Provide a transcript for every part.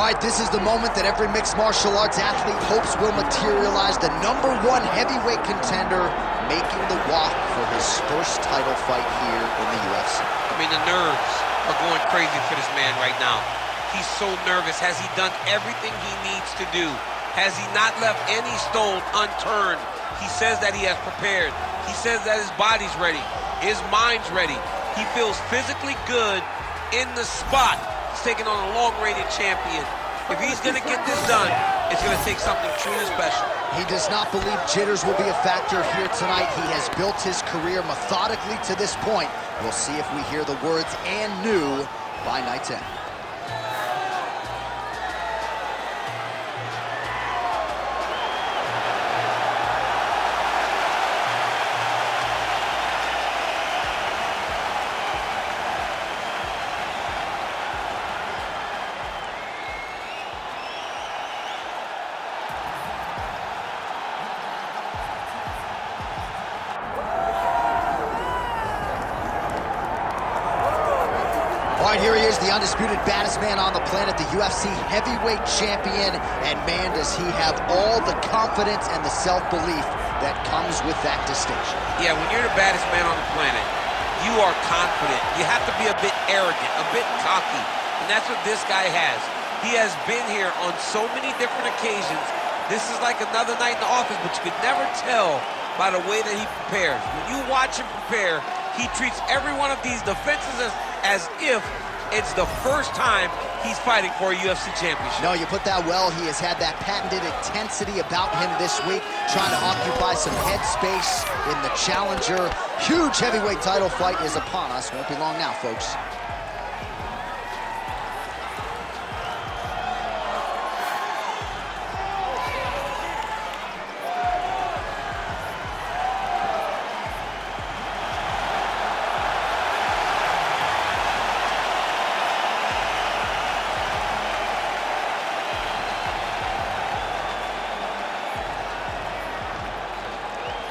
right, this is the moment that every mixed martial arts athlete hopes will materialize. The #1 heavyweight contender making the walk for his first title fight here in the UFC. I mean, the nerves are going crazy for this man right now. He's so nervous. Has he done everything he needs to do? Has he not left any stone unturned? He says that he has prepared. He says that his body's ready. His mind's ready. He feels physically good in the spot. He's taking on a long-rated champion. If he's going to get this done, it's going to take something truly special. He does not believe jitters will be a factor here tonight. He has built his career methodically to this point. We'll see if we hear the words "and new" by night's end. All right, here he is, the undisputed baddest man on the planet, the UFC heavyweight champion, and man, does he have all the confidence and the self-belief that comes with that distinction. Yeah, when you're the baddest man on the planet, you are confident. You have to be a bit arrogant, a bit cocky, and that's what this guy has. He has been here on so many different occasions. This is like another night in the office, but you could never tell by the way that he prepares. When you watch him prepare, he treats every one of these defenses as if it's the first time he's fighting for a UFC championship. No, you put that well. He has had that patented intensity about him this week, trying to occupy some head space in the challenger. Huge heavyweight title fight is upon us. Won't be long now, folks.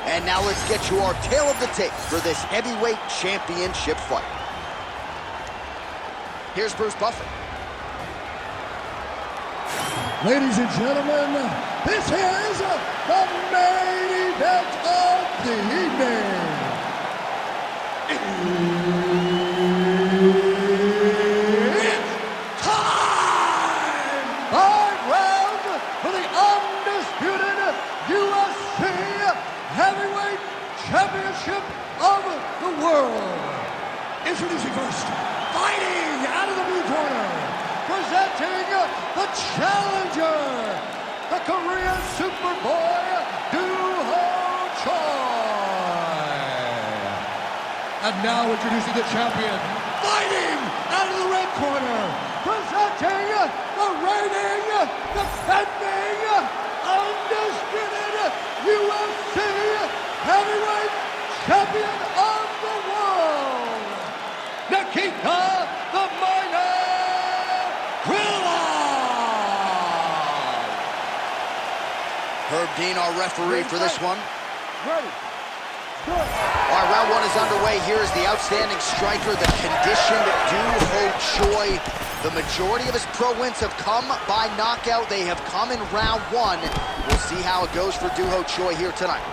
And now let's get to our tale of the tape for this heavyweight championship fight. Here's Bruce Buffer. Ladies and gentlemen, this is the main event of the evening. It's time! 5 rounds for the undisputed UFC Heavyweight Championship of the world. Introducing first, fighting out of the blue corner, presenting the challenger, the Korean Superboy, Duho Choi. And now introducing the champion, fighting out of the red corner, presenting the reigning, defending, undisputed UFC Heavyweight Champion of the world, Nikita the Miner Krylov. Herb Dean, our referee for this one. Ready. Good. All right, round 1 is underway. Here is the outstanding striker, the conditioned Duho Choi. The majority of his pro wins have come by knockout. They have come in round 1. We'll see how it goes for Duho Choi here tonight.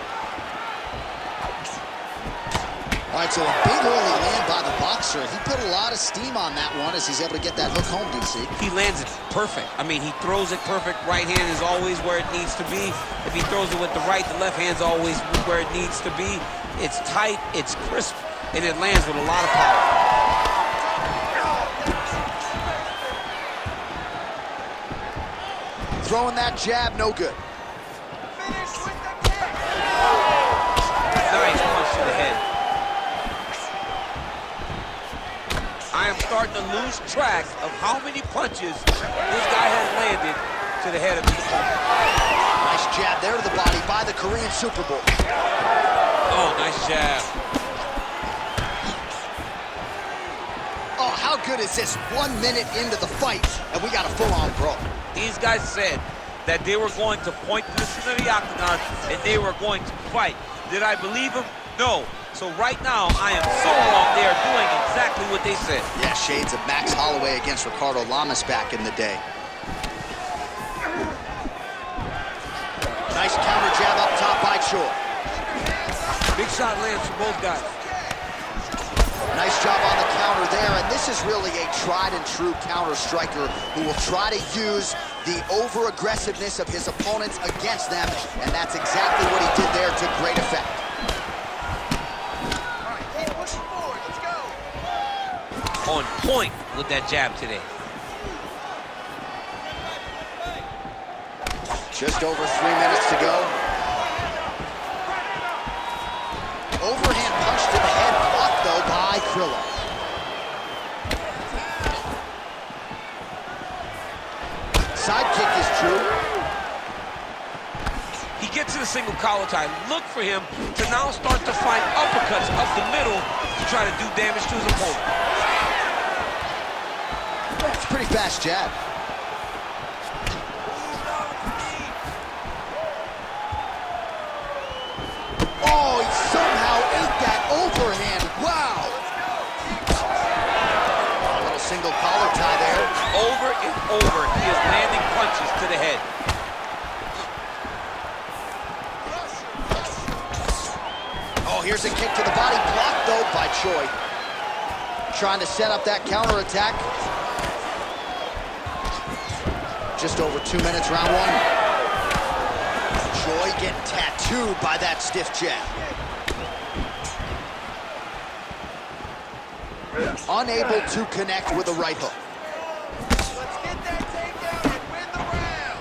All right, so a big early land by the boxer. He put a lot of steam on that one as he's able to get that hook home, DC. He lands it perfect. I mean, he throws it perfect. Right hand is always where it needs to be. If he throws it with the right, the left hand's always where it needs to be. It's tight, it's crisp, and it lands with a lot of power. Throwing that jab, no good. Nice punch to the head. I am starting to lose track of how many punches this guy has landed to the head of his opponent. Nice jab there to the body by the Korean Superboy. Oh, nice jab. Oh, how good is this? 1 minute into the fight, and we got a full-on brawl. These guys said that they were going to point this into the octagon and they were going to fight. Did I believe them? No. So right now, I am so wrong. They are doing exactly what they said. Yeah, shades of Max Holloway against Ricardo Lamas back in the day. Nice counter jab up top by Choi. Big shot lands for both guys. Nice job on the counter there, and this is really a tried and true counter striker who will try to use the over-aggressiveness of his opponents against them, and that's exactly what he did there to great effect. All right, keep pushing forward. Let's go. On point with that jab today. Just over 3 minutes to go. Overhand punch to the head, blocked though by Krillo. Side kick is true. He gets to the single collar tie. Look for him to now start to find uppercuts up the middle to try to do damage to his opponent. It's a pretty fast jab. Oh, he somehow ate that overhand. Wow. A little single collar tie there. Over and over, he is landing punches to the head. Oh, here's a kick to the body, blocked though by Choi. Trying to set up that counterattack. Just over 2 minutes, round one. Choi getting tattooed by that stiff jab. Unable to connect with a right hook. Let's get that takedown and win the round.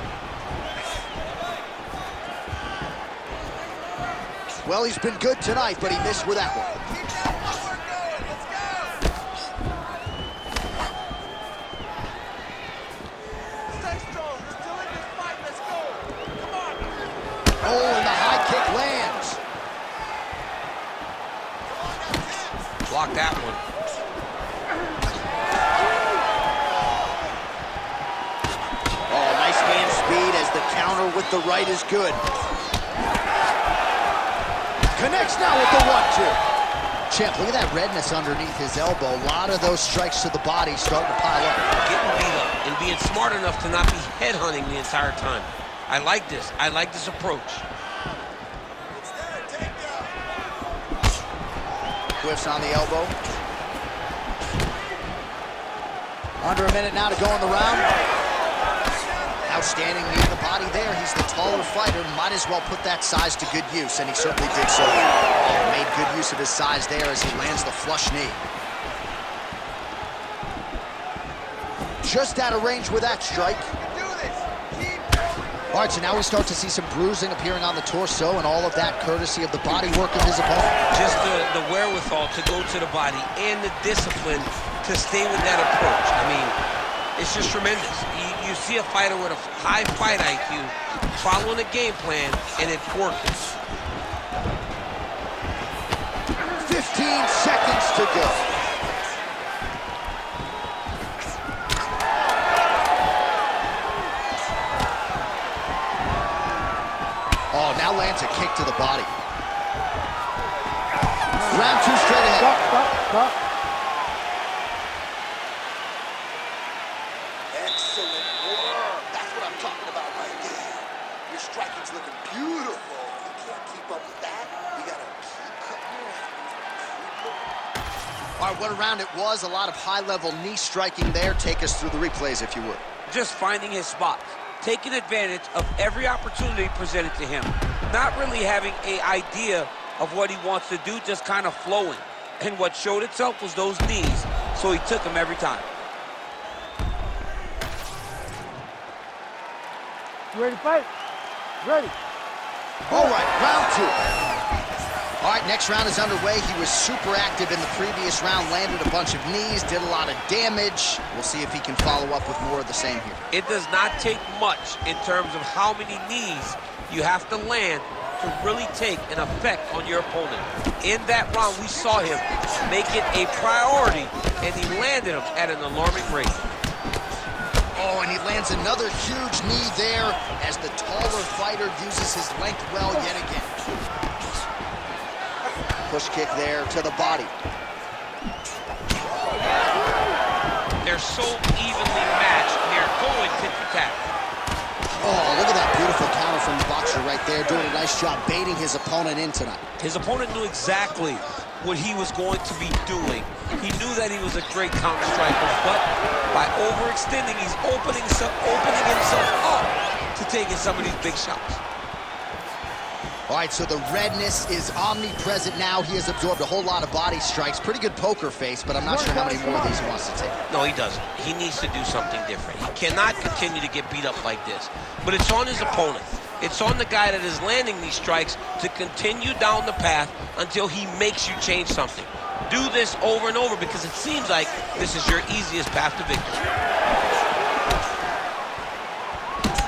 Well, he's been good tonight, but he missed with that one. Keep that footwork going. Let's go. Stay strong. We're still in this fight. Let's go. Come on. Oh, and the high kick lands. Block that one. Oh, nice hand speed as the counter with the right is good. Connects now with the 1-2. Champ, look at that redness underneath his elbow. A lot of those strikes to the body starting to pile up. Getting beat up and being smart enough to not be headhunting the entire time. I like this. I like this approach. Whiffs on the elbow. Under a minute now to go in the round. Outstanding knee to the body there. He's the taller fighter. Might as well put that size to good use, and he certainly did so. Made good use of his size there as he lands the flush knee. Just out of range with that strike. All right, so now we start to see some bruising appearing on the torso, and all of that courtesy of the body work of his opponent. Just the wherewithal to go to the body and the discipline to stay with that approach. I mean, it's just tremendous. You see a fighter with a high fight IQ following a game plan, and it's working. 15 seconds to go. Oh, now lands a kick to the body. Round 2 straight ahead. Stop. Excellent work. That's what I'm talking about right there. Your striking's looking beautiful. You can't keep up with that. You gotta keep cutting around. All right, what a round it was. A lot of high-level knee striking there. Take us through the replays, if you would. Just finding his spots, taking advantage of every opportunity presented to him, not really having an idea of what he wants to do, just kind of flowing. And what showed itself was those knees, so he took them every time. You ready to fight? Ready. All right, round 2. All right, next round is underway. He was super active in the previous round, landed a bunch of knees, did a lot of damage. We'll see if he can follow up with more of the same here. It does not take much in terms of how many knees you have to land to really take an effect on your opponent. In that round, we saw him make it a priority, and he landed them at an alarming rate. Oh, and he lands another huge knee there as the taller fighter uses his length well yet again. Push kick there to the body. They're so evenly matched, and they're going tit for tat. Oh, look at that beautiful counter from the boxer right there, doing a nice job baiting his opponent in tonight. His opponent knew exactly what he was going to be doing. He knew that he was a great counter striker, but by overextending, he's opening himself up to taking some of these big shots. All right, so the redness is omnipresent now. He has absorbed a whole lot of body strikes. Pretty good poker face, but I'm not sure how many more of these he wants to take. No, he doesn't. He needs to do something different. He cannot continue to get beat up like this. But it's on his opponent. It's on the guy that is landing these strikes to continue down the path until he makes you change something. Do this over and over because it seems like this is your easiest path to victory.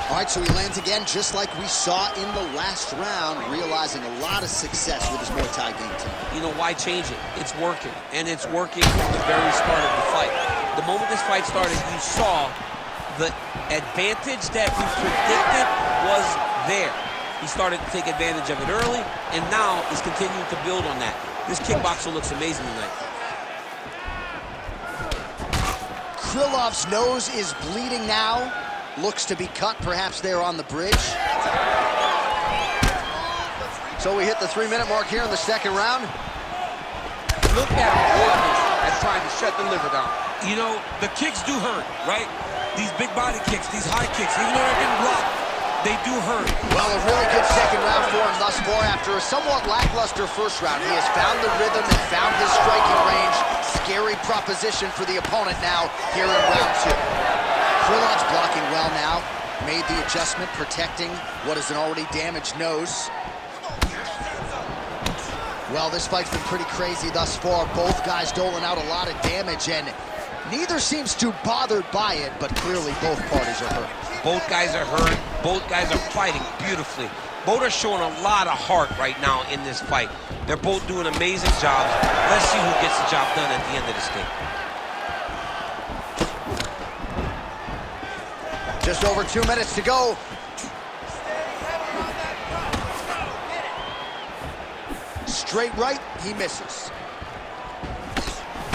All right, so he lands again just like we saw in the last round, realizing a lot of success with his Muay Thai game tonight. You know, why change it? It's working, and it's working from the very start of the fight. The moment this fight started, you saw the advantage that we predicted was there. He started to take advantage of it early, and now is continuing to build on that. This kickboxer looks amazing tonight. Krylov's nose is bleeding now. Looks to be cut, perhaps there on the bridge. So we hit the 3-minute mark here in the second round. Look at Orton at trying to shut the liver down. You know, the kicks do hurt, right? These big body kicks, these high kicks, even though they're getting blocked, they do hurt. Well, a really good second round for him thus far. After a somewhat lackluster first round, he has found the rhythm and found his striking range. Scary proposition for the opponent now here in round 2. Krylov's blocking well now. Made the adjustment, protecting what is an already damaged nose. Well, this fight's been pretty crazy thus far. Both guys doling out a lot of damage, and neither seems too bothered by it, but clearly both parties are hurt. Both guys are hurt. Both guys are fighting beautifully. Both are showing a lot of heart right now in this fight. They're both doing amazing jobs. Let's see who gets the job done at the end of this game. Just over 2 minutes to go. Straight right, he misses.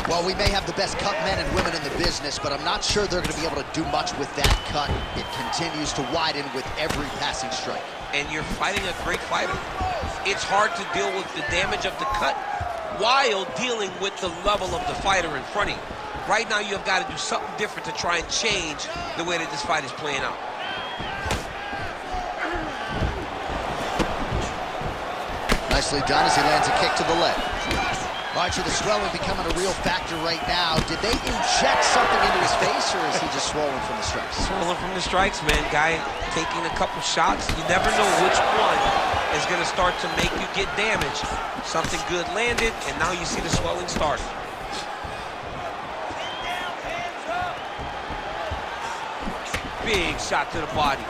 Well, we may have the best cut men and women in the business, but I'm not sure they're going to be able to do much with that cut. It continues to widen with every passing strike. And you're fighting a great fighter. It's hard to deal with the damage of the cut while dealing with the level of the fighter in front of you. Right now, you have got to do something different to try and change the way that this fight is playing out. Nicely done as he lands a kick to the leg. All right, so the swelling becoming a real factor right now. Did they inject something into his face, or is he just swollen from the strikes? Swollen from the strikes, man. Guy taking a couple shots. You never know which one is going to start to make you get damaged. Something good landed, and now you see the swelling starting. Big shot to the body.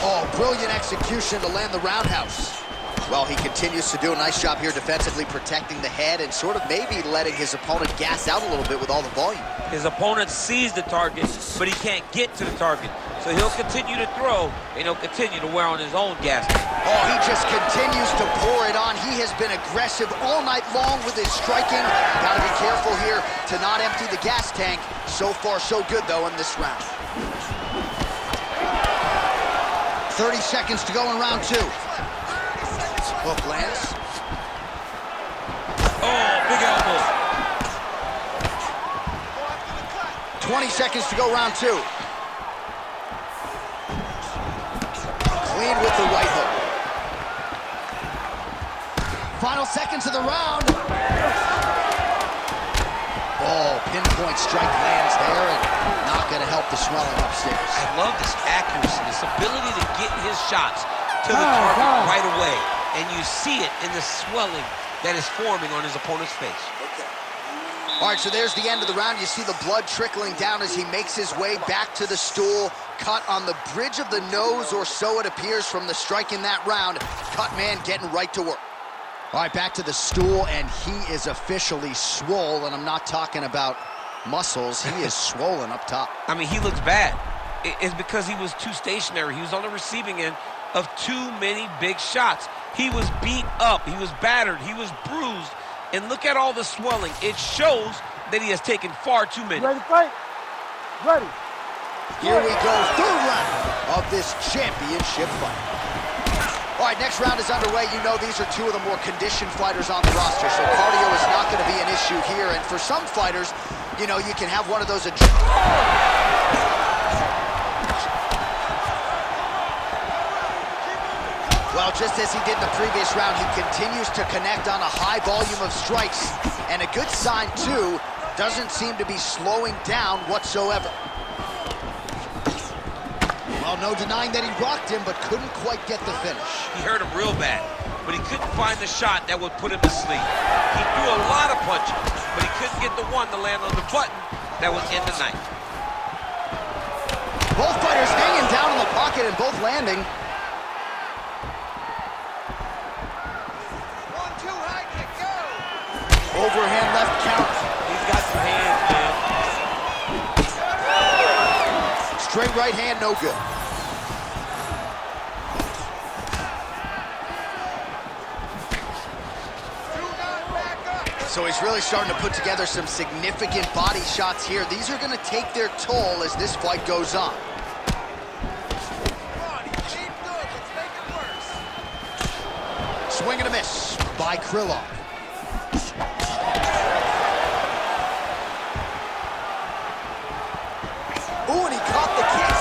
Oh, brilliant execution to land the roundhouse. Well, he continues to do a nice job here defensively, protecting the head and sort of maybe letting his opponent gas out a little bit with all the volume. His opponent sees the target, but he can't get to the target. So he'll continue to throw, and he'll continue to wear on his own gas tank. Oh, he just continues to pour it on. He has been aggressive all night long with his striking. Got to be careful here to not empty the gas tank. So far, so good, though, in this round. 30 seconds to go in round 2. Hook lands. Oh, big elbow. 20 seconds to go round 2. Clean with the right hook. Final seconds of the round. Oh, pinpoint strike lands there and not going to help the swelling upstairs. I love this accuracy, this ability to get his shots to the target right away. And you see it in the swelling that is forming on his opponent's face. All right, so there's the end of the round. You see the blood trickling down as he makes his way back to the stool. Cut on the bridge of the nose, or so it appears from the strike in that round. Cut man getting right to work. All right, back to the stool, and he is officially swole, and I'm not talking about muscles. He is swollen up top. I mean, he looks bad. It's because he was too stationary. He was on the receiving end of too many big shots. He was beat up. He was battered. He was bruised. And look at all the swelling. It shows that he has taken far too many. Ready to fight? Ready. Here we go, third round of this championship fight. All right, next round is underway. You know these are two of the more conditioned fighters on the roster, so cardio is not going to be an issue here. And for some fighters, you know, you can have one of those... Well, just as he did in the previous round, he continues to connect on a high volume of strikes. And a good sign, too, doesn't seem to be slowing down whatsoever. Well, no denying that he rocked him, but couldn't quite get the finish. He hurt him real bad, but he couldn't find the shot that would put him to sleep. He threw a lot of punches, but he couldn't get the one to land on the button that would end the night. Both fighters hanging down in the pocket and both landing. 1-2 high kick, go! Overhand left count. He's got some hands, man. Straight right hand, no good. So he's really starting to put together some significant body shots here. These are going to take their toll as this fight goes on. Swing and a miss by Krylov. Ooh, and he caught the kick.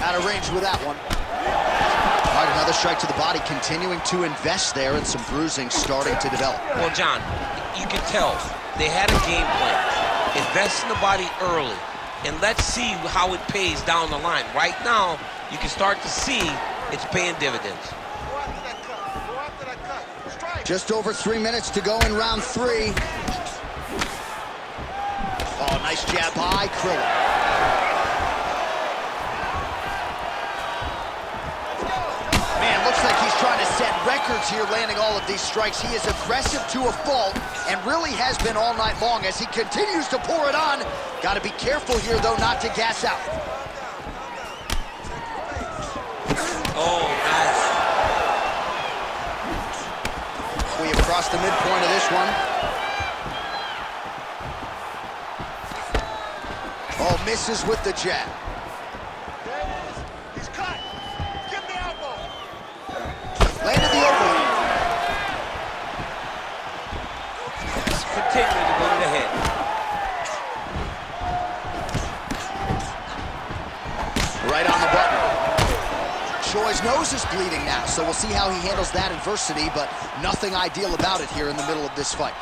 Out of range with that one. All right, another strike to the body, continuing to invest there, and some bruising starting to develop. Well, John, you can tell they had a game plan. Invest in the body early, and let's see how it pays down the line. Right now, you can start to see it's paying dividends. Go after that cut. Go after that cut. Strike. Just over 3 minutes to go in round 3. Oh, nice jab by Krylov. Man, looks like he's trying to set records here, landing all of these strikes. He is aggressive to a fault and really has been all night long as he continues to pour it on. Got to be careful here, though, not to gas out. Oh, nice. We have crossed the midpoint of this one. Oh, misses with the jab. There it is. He's cut. Give him the elbow. Landed the overhand. Continuing to go to the head. Right on the button. Choi's nose is bleeding now, so we'll see how he handles that adversity, but nothing ideal about it here in the middle of this fight.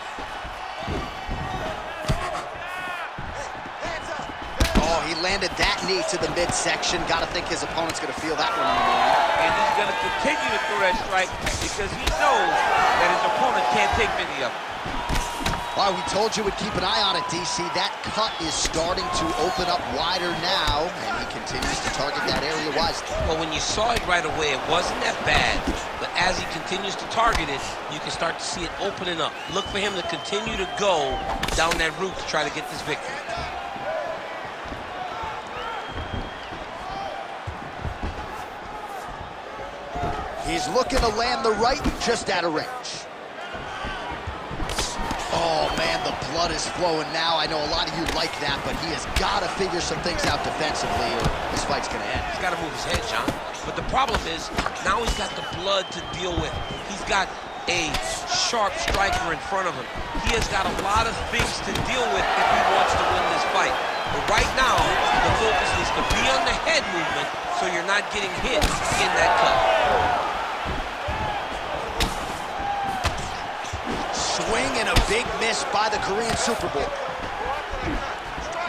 Oh, he landed that knee to the midsection. Got to think his opponent's going to feel that one in the morning. And he's going to continue to throw that strike because he knows that his opponent can't take many of them. Well, we told you we'd keep an eye on it, DC. That cut is starting to open up wider now, and he continues to target that area wisely. Well, when you saw it right away, it wasn't that bad. But as he continues to target it, you can start to see it opening up. Look for him to continue to go down that route to try to get this victory. He's looking to land the right, just out of range. Oh, man, the blood is flowing now. I know a lot of you like that, but he has got to figure some things out defensively or this fight's going to end. He's got to move his head, John. But the problem is, now he's got the blood to deal with. He's got a sharp striker in front of him. He has got a lot of things to deal with if he wants to win this fight. But right now, the focus is to be on the head movement so you're not getting hit in that cut. Swing and a big miss by the Korean Super Bowl.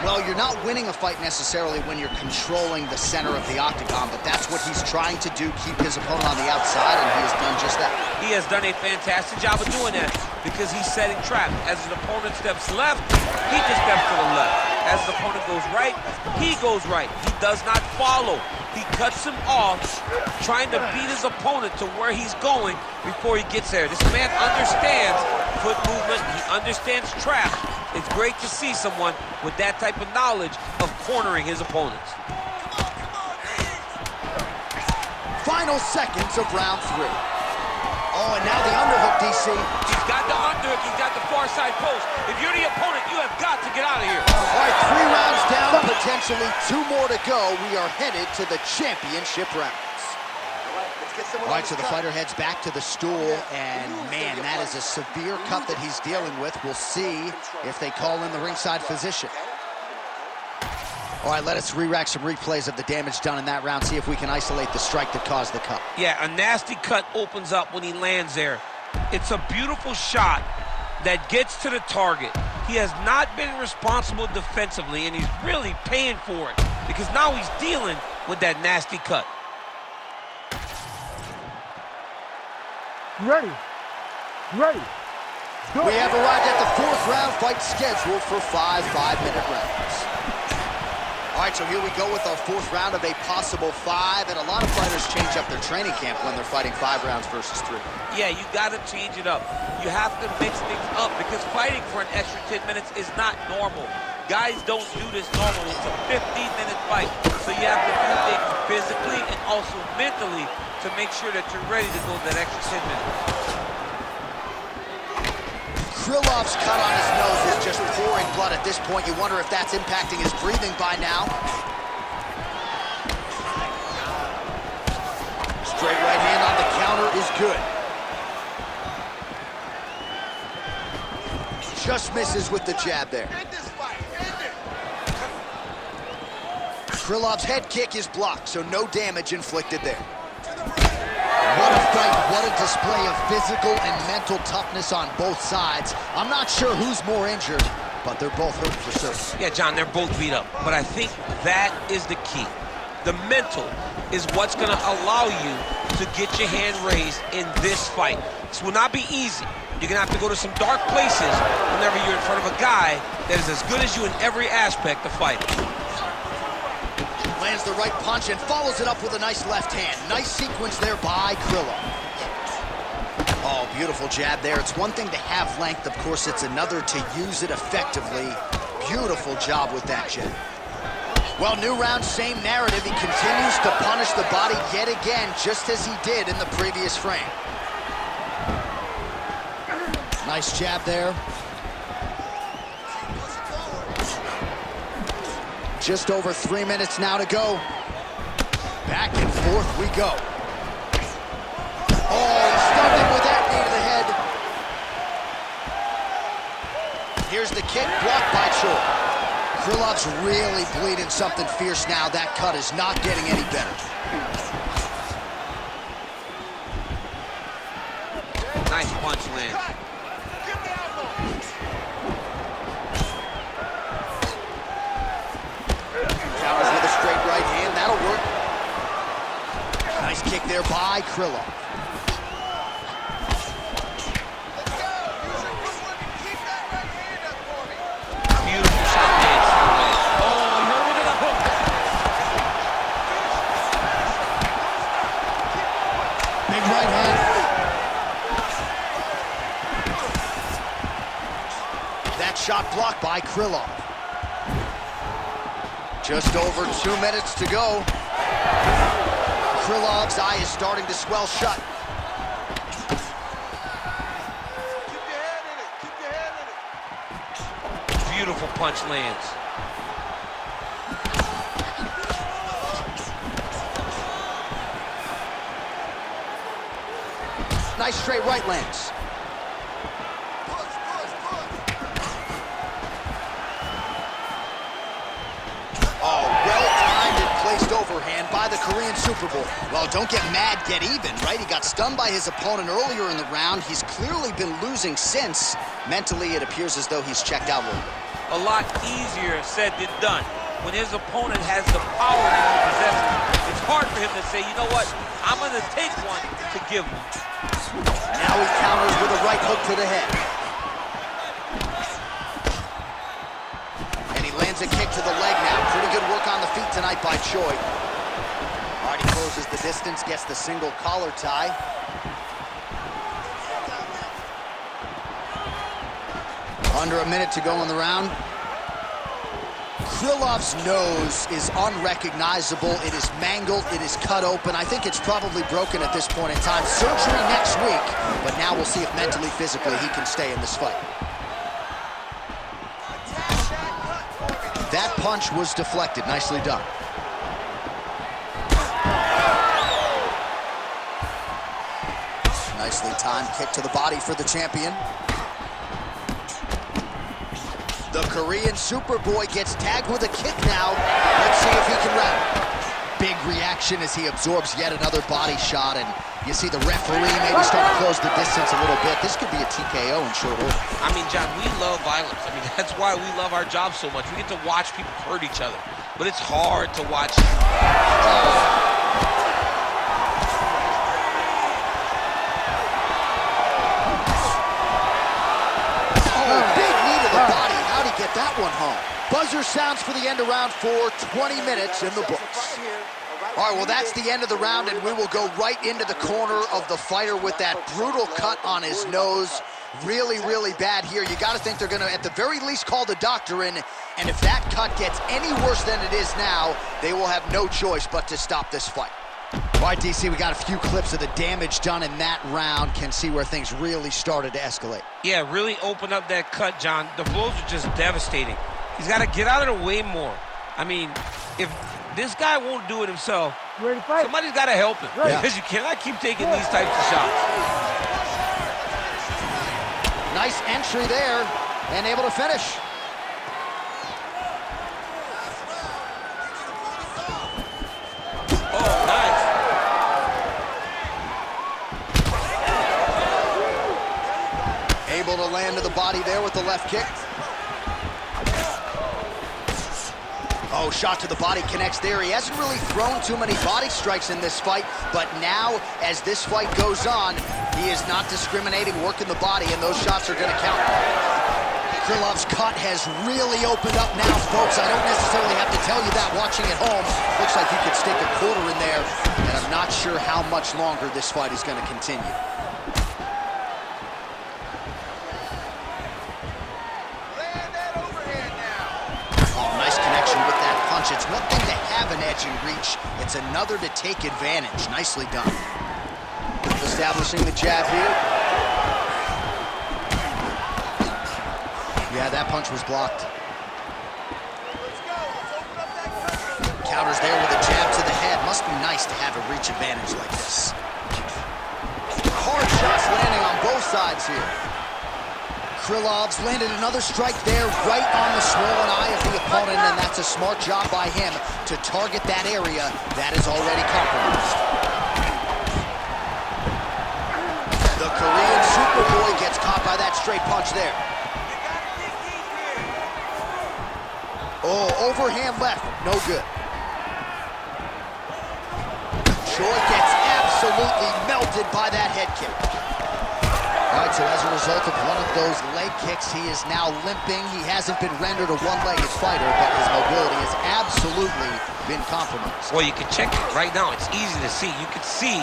Well, you're not winning a fight necessarily when you're controlling the center of the octagon, but that's what he's trying to do, keep his opponent on the outside, and he has done just that. He has done a fantastic job of doing that because he's setting traps. As his opponent steps left, he just steps to the left. As his opponent goes right, he goes right. He does not follow. He cuts him off, trying to beat his opponent to where he's going before he gets there. This man understands foot movement. He understands traps. It's great to see someone with that type of knowledge of cornering his opponents. Final seconds of round 3. Oh, and now the underhook, DC. He's got the underhook, he's got the far side post. If you're the opponent, you have got to get out of here. All right, 3 rounds down, potentially 2 more to go. We are headed to the championship rounds. All right, so the fighter heads back to the stool, and man, that is a severe cut that he's dealing with. We'll see if they call in the ringside physician. All right, let us re-rack some replays of the damage done in that round, see if we can isolate the strike that caused the cut. Yeah, a nasty cut opens up when he lands there. It's a beautiful shot that gets to the target. He has not been responsible defensively, and he's really paying for it because now he's dealing with that nasty cut. Ready. Ready. Go. We have arrived at the 4th round fight scheduled for 5 5-minute rounds. All right, so here we go with our 4th round of a possible 5, and a lot of fighters change up their training camp when they're fighting 5 rounds versus 3. Yeah, you got to change it up. You have to mix things up because fighting for an extra 10 minutes is not normal. Guys don't do this normally. It's a 15-minute fight, so you have to do things physically and also mentally to make sure that you're ready to go that extra 10 minutes. Krylov's cut on his nose is just pouring blood at this point. You wonder if that's impacting his breathing by now. Straight right hand on the counter is good. Just misses with the jab there. Krylov's head kick is blocked, so no damage inflicted there. What a fight, what a display of physical and mental toughness on both sides. I'm not sure who's more injured, but they're both hurt for certain. Yeah, John, they're both beat up, but I think that is the key. The mental is what's going to allow you to get your hand raised in this fight. This will not be easy. You're going to have to go to some dark places whenever you're in front of a guy that is as good as you in every aspect of fighting. Lands the right punch and follows it up with a nice left hand. Nice sequence there by Krylov. Oh, beautiful jab there. It's one thing to have length. Of course, it's another to use it effectively. Beautiful job with that jab. Well, new round, same narrative. He continues to punish the body yet again, just as he did in the previous frame. Nice jab there. Just over 3 minutes now to go. Back and forth we go. Oh, he stunned him with that knee to the head. Here's the kick, blocked by Choi. Krylov's really bleeding something fierce now. That cut is not getting any better. Nice punch land. Counters with a straight right hand, that'll work. Nice kick there by Krylov. Beautiful shot made. Oh, he hurt him with a hook. Big right hand. That shot blocked by Krylov. Just over 2 minutes to go. Krylov's eye is starting to swell shut. Keep your head in it. Keep your head in it. Beautiful punch lands. Nice straight right lands. Oh, well-timed and placed overhand by the Korean Super Bowl. Well, don't get mad, get even, right? He got stunned by his opponent earlier in the round. He's clearly been losing since. Mentally, it appears as though he's checked out a little bit. A lot easier said than done. When his opponent has the power that he possesses, it's hard for him to say, you know what, I'm going to take one to give one. Now he counters with a right hook to the head. And he lands a kick to the leg now. Pretty good work on the feet tonight by Choi. All right, he closes the distance, gets the single collar tie. Under a minute to go in the round. Krylov's nose is unrecognizable. It is mangled. It is cut open. I think it's probably broken at this point in time. Surgery next week, but now we'll see if mentally, physically, he can stay in this fight. That punch was deflected. Nicely done. Nicely timed kick to the body for the champion. The Korean Superboy gets tagged with a kick now. Let's see if he can wrap. Big reaction as he absorbs yet another body shot, and you see the referee maybe start to close the distance a little bit. This could be a TKO in short order. I mean, John, we love violence. I mean, that's why we love our job so much. We get to watch people hurt each other, but it's hard to watch. Get that one home. Buzzer sounds for the end of round 4, 20 minutes in the books. All right, well, that's the end of the round, and we will go right into the corner of the fighter with that brutal cut on his nose. Really, really bad here. You got to think they're going to, at the very least, call the doctor in, and if that cut gets any worse than it is now, they will have no choice but to stop this fight. All right, DC, we got a few clips of the damage done in that round. Can see where things really started to escalate. Yeah, really opened up that cut, John. The blows are just devastating. He's got to get out of the way more. I mean, if this guy won't do it himself, somebody's got to help him. Right. Because you cannot keep taking these types of shots. Nice entry there, and able to finish. Oh, nice. Able to land to the body there with the left kick. Oh, shot to the body connects there. He hasn't really thrown too many body strikes in this fight, but now, as this fight goes on, he is not discriminating, working the body, and those shots are going to count. Krylov's cut has really opened up now, folks. I don't necessarily have to tell you that watching at home. Looks like you could stick a quarter in there, and I'm not sure how much longer this fight is going to continue. Land that overhand now. Oh, nice connection with that punch. It's one thing to have an edge and reach. It's another to take advantage. Nicely done. Establishing the jab here. Yeah, that punch was blocked. Let's go. Let's open up that cut. Counters there with a jab to the head. Must be nice to have a reach advantage like this. Hard shots landing on both sides here. Krylov's landed another strike there right on the swollen eye of the opponent, and that's a smart job by him to target that area that is already compromised. The Korean Superboy gets caught by that straight punch there. Oh, overhand left, no good. Choi gets absolutely melted by that head kick. All right, so as a result of one of those leg kicks, he is now limping. He hasn't been rendered a one-legged fighter, but his mobility has absolutely been compromised. Well, you can check it right now. It's easy to see. You can see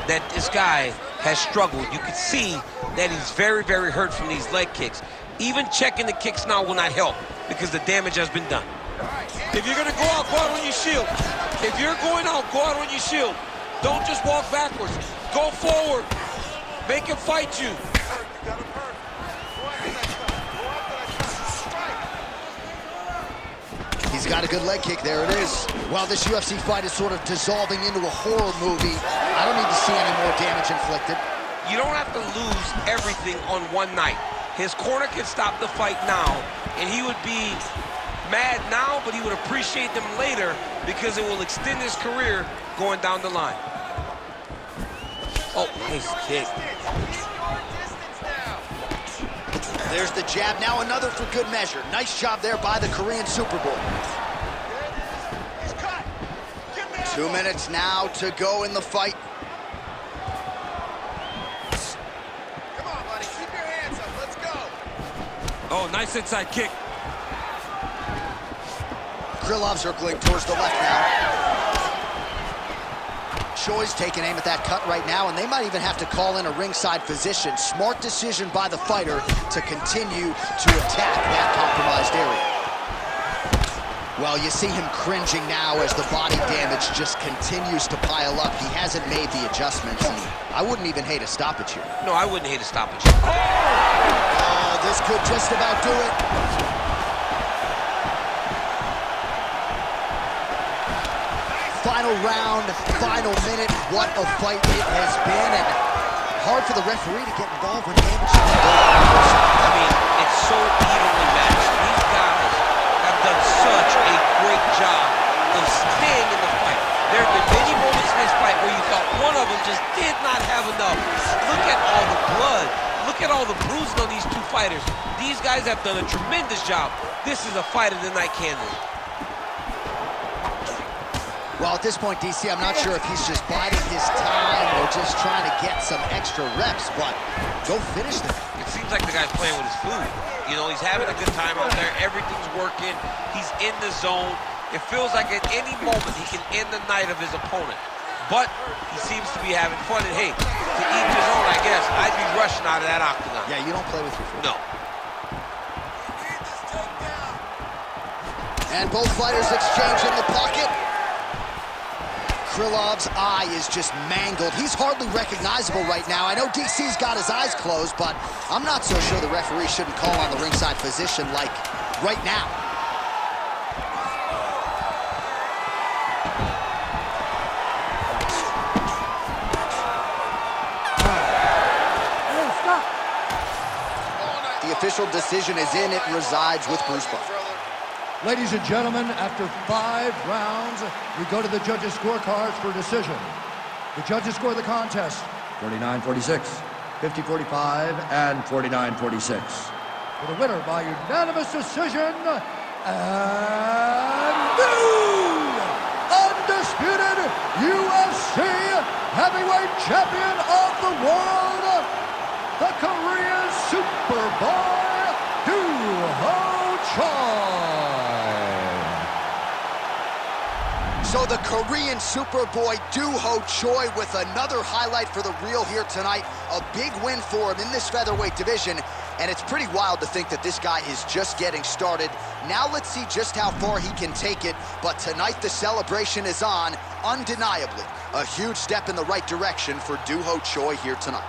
that this guy has struggled. You can see that he's very, very hurt from these leg kicks. Even checking the kicks now will not help, because the damage has been done. If you're going to go out on your shield. If you're going out, go out on your shield. Don't just walk backwards. Go forward. Make him fight you. He's got a good leg kick. There it is. Well, this UFC fight is sort of dissolving into a horror movie. I don't need to see any more damage inflicted. You don't have to lose everything on one night. His corner can stop the fight now, and he would be mad now, but he would appreciate them later because it will extend his career going down the line. Oh, nice kick. There's the jab. Now another for good measure. Nice job there by the Korean Superboy. 2 minutes now to go in the fight. Come on, buddy. Keep your hands up. Let's go. Oh, nice inside kick. Krylov circling towards the left now. Choi's taking aim at that cut right now, and they might even have to call in a ringside physician. Smart decision by the fighter to continue to attack that compromised area. Well, you see him cringing now as the body damage just continues to pile up. He hasn't made the adjustments, and I wouldn't even hate a stoppage here. No, I wouldn't hate a stoppage here. Oh, this could just about do it. Final round, final minute. What a fight it has been, and hard for the referee to get involved when damage. I mean, it's so evenly matched. These guys have done such a great job of staying in the fight. There have been many moments in this fight where you thought one of them just did not have enough. Look at all the blood. Look at all the bruising on these two fighters. These guys have done a tremendous job. This is a fight of the night candidate. Well, at this point, DC, I'm not sure if he's just biding his time or just trying to get some extra reps, but go finish them. It seems like the guy's playing with his food. You know, he's having a good time out there. Everything's working. He's in the zone. It feels like at any moment he can end the night of his opponent. But he seems to be having fun. And hey, to each his own, I guess. I'd be rushing out of that octagon. Yeah, you don't play with your food. No. And both fighters exchange in the pocket. Krylov's eye is just mangled. He's hardly recognizable right now. I know DC's got his eyes closed, but I'm not so sure the referee shouldn't call on the ringside physician like right now. The official decision is in. It resides with Bruce Buffer. Ladies and gentlemen, after 5 rounds, we go to the judges' scorecards for decision. The judges score the contest 49-46, 50-45, and 49-46. For the winner by unanimous decision, and new undisputed UFC heavyweight champion of the world, the Korean Superboy, Duho Choi. So the Korean Superboy Duho Choi with another highlight for the Real here tonight. A big win for him in this featherweight division. And it's pretty wild to think that this guy is just getting started. Now let's see just how far he can take it. But tonight the celebration is on, undeniably. A huge step in the right direction for Duho Choi here tonight.